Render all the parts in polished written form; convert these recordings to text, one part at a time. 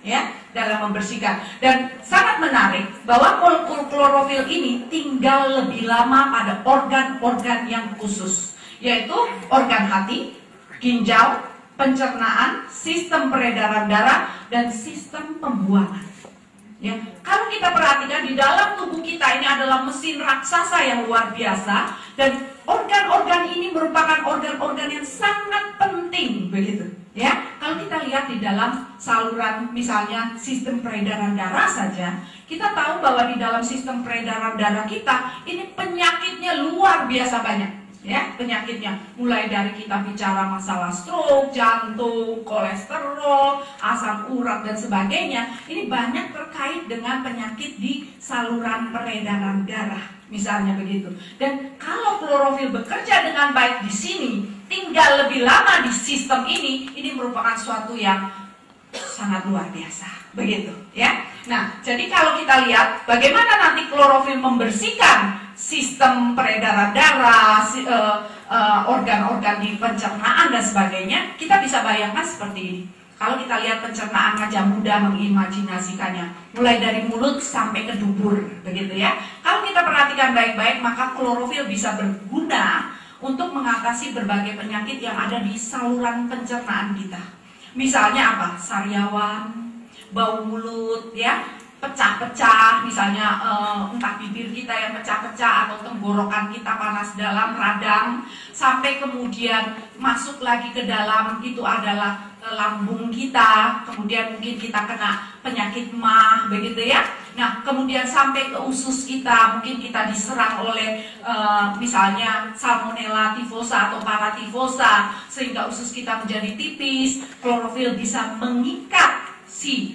ya, dalam membersihkan. Dan sangat menarik bahwa molekul klorofil ini tinggal lebih lama pada organ-organ yang khusus, yaitu organ hati, ginjal, pencernaan, sistem peredaran darah, dan sistem pembuangan. Ya, kalau kita perhatikan di dalam tubuh kita ini adalah mesin raksasa yang luar biasa, dan organ-organ ini merupakan organ-organ yang sangat penting, begitu. Ya, kalau kita lihat di dalam saluran, misalnya sistem peredaran darah saja, kita tahu bahwa di dalam sistem peredaran darah kita ini penyakitnya luar biasa banyak. Ya, penyakitnya mulai dari kita bicara masalah stroke, jantung, kolesterol, asam urat dan sebagainya. Ini banyak terkait dengan penyakit di saluran peredaran darah, misalnya begitu. Dan kalau klorofil bekerja dengan baik di sini, tinggal lebih lama di sistem ini merupakan suatu yang sangat luar biasa, begitu ya. Nah, jadi kalau kita lihat bagaimana nanti klorofil membersihkan sistem peredaran darah, organ-organ di pencernaan dan sebagainya, kita bisa bayangkan seperti ini. Kalau kita lihat pencernaan aja mudah mengimajinasikannya, mulai dari mulut sampai ke dubur, begitu ya. Kalau kita perhatikan baik-baik, maka klorofil bisa berguna untuk mengatasi berbagai penyakit yang ada di saluran pencernaan kita. Misalnya apa? Sariawan, bau mulut, ya, pecah-pecah, misalnya entah bibir kita yang pecah-pecah atau tenggorokan kita panas dalam, radang, sampai kemudian masuk lagi ke dalam, itu adalah lambung kita, kemudian mungkin kita kena penyakit MAH, begitu ya. Nah, kemudian sampai ke usus kita, mungkin kita diserang oleh misalnya Salmonella typhosa atau Paratifosa, sehingga usus kita menjadi tipis. Klorofil bisa mengikat si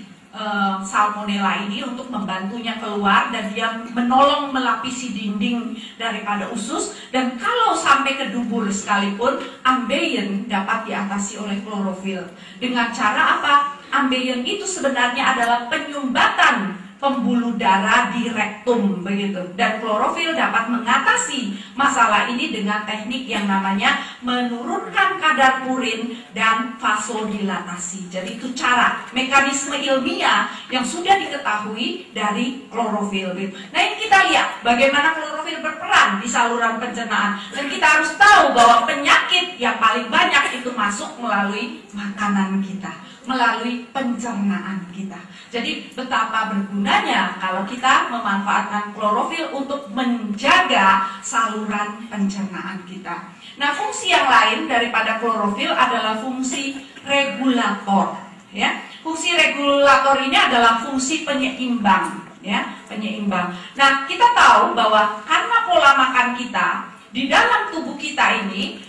Salmonella ini untuk membantunya keluar, dan dia menolong melapisi dinding daripada usus. Dan kalau sampai ke dubur sekalipun, ambeien dapat diatasi oleh klorofil. Dengan cara apa? Ambeien itu sebenarnya adalah penyumbatan pembuluh darah di rektum, begitu. Dan klorofil dapat mengatasi masalah ini dengan teknik yang namanya menurunkan kadar purin dan vasodilatasi. Jadi itu cara, mekanisme ilmiah yang sudah diketahui dari klorofil. Nah, ini kita lihat bagaimana klorofil berperan di saluran pencernaan. Dan kita harus tahu bahwa penyakit yang paling banyak itu masuk melalui makanan kita, melalui pencernaan kita. Jadi betapa bergunanya kalau kita memanfaatkan klorofil untuk menjaga saluran pencernaan kita. Nah, fungsi yang lain daripada klorofil adalah fungsi regulator, ya. Fungsi regulator ini adalah fungsi penyeimbang, ya, penyeimbang. Nah, kita tahu bahwa karena pola makan kita di dalam tubuh kita ini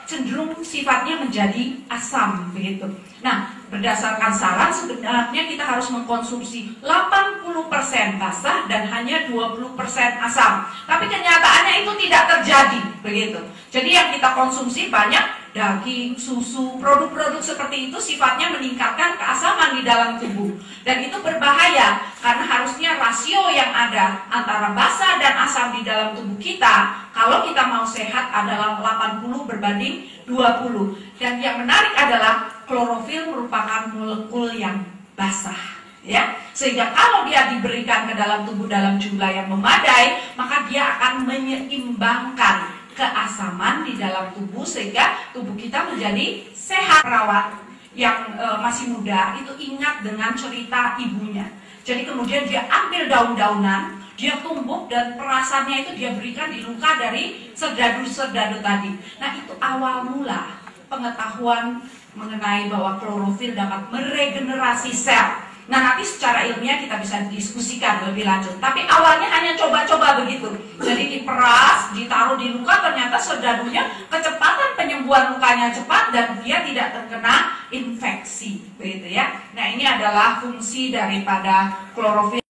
cenderung sifatnya menjadi asam, begitu. Nah, berdasarkan saran sebenarnya kita harus mengkonsumsi 80% basah dan hanya 20% asam. Tapi kenyataannya itu tidak terjadi, begitu. Jadi yang kita konsumsi banyak daging, susu, produk-produk seperti itu sifatnya meningkatkan keasaman di dalam tubuh. Dan itu berbahaya karena harusnya rasio yang ada antara basa dan asam di dalam tubuh kita, kalau kita mau sehat, adalah 80 berbanding 20. Dan yang menarik adalah klorofil merupakan molekul yang basah, ya. Sehingga kalau dia diberikan ke dalam tubuh dalam jumlah yang memadai, maka dia akan menyeimbangkan keasaman di dalam tubuh sehingga tubuh kita menjadi sehat. Perawat yang masih muda itu ingat dengan cerita ibunya. Jadi kemudian dia ambil daun-daunan, dia tumbuk, dan perasannya itu dia berikan di luka dari serdadu-serdadu tadi. Nah, itu awal mula pengetahuan mengenai bahwa klorofil dapat meregenerasi sel. Nah, nanti secara ilmiah kita bisa diskusikan lebih lanjut. Tapi awalnya hanya coba-coba begitu. Jadi diperas, ditaruh di luka, ternyata serdadunya kecepatan penyembuhan lukanya cepat dan dia tidak terkena infeksi, begitu ya. Nah, ini adalah fungsi daripada klorofil.